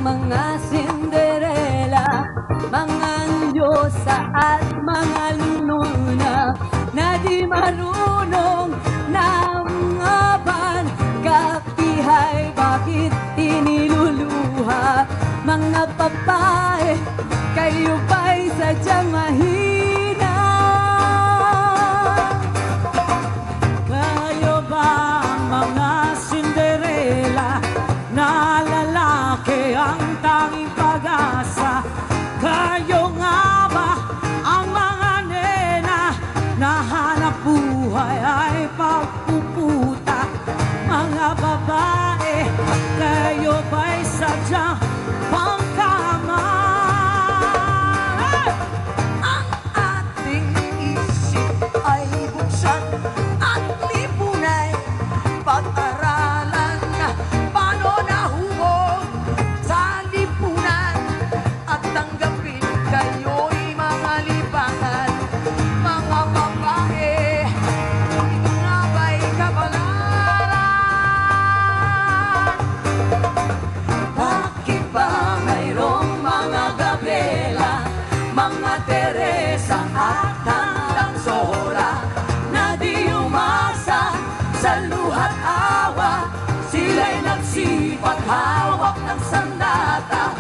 mga Cinderella, mga Diyosa at mga lununa na di marunong nangaban. Kapihay, bakit iniluluha? Mga babae, kayo ba'y sadyang mahina? Kayo ba ang mga Cinderella na lalaki ang tanging pag-asa? Kayo nga ba ang mga nena na hanap buhay ay pagpuputa? Mga babae, kayo ba'y sadyang pangkama? Ang ating isip ay buksan at lipunay pag-aralan. Paano nahubog sa lipunan at tanggapin kayo'y mga libangan. Mga babae, ito nga ba'y kabalaran? Bakit ba mayroong mga Gabriela, mga Teresa at hanggang Sora na di umasa sa luha't awa? Sila'y nagsipag hawak ng sandata,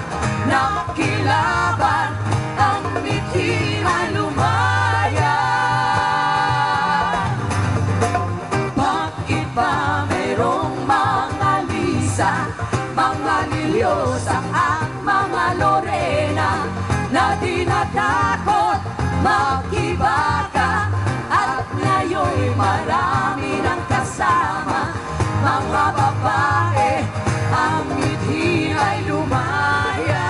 nakilaban ang mithi ay lumaya. Bakit ba mayroong mga Lisa, mga Liliosa at mga Lorena na di natakot makibaka at ngayon'y marami ng kasama? Mga babae, ang mithi ay lumaya.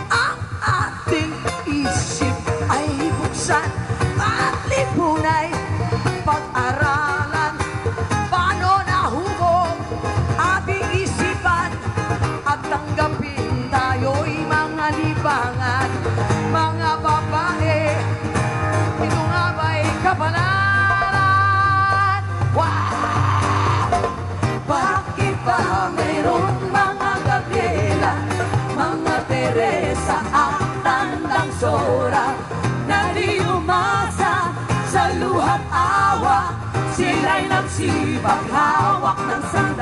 Ang ating isip ay buksan at lipunay pag-aralan. Paano nahubog ating isipan at tanggapin tayo'y mga libangan. Mga babae, ito nga ba'y kabalaran? Wow! Bakit ba mayroon mga Gabriela, mga Teresa at tandang Sora na di umasa sa luha't awa? Sila'y nagsipag hawak ng sandata,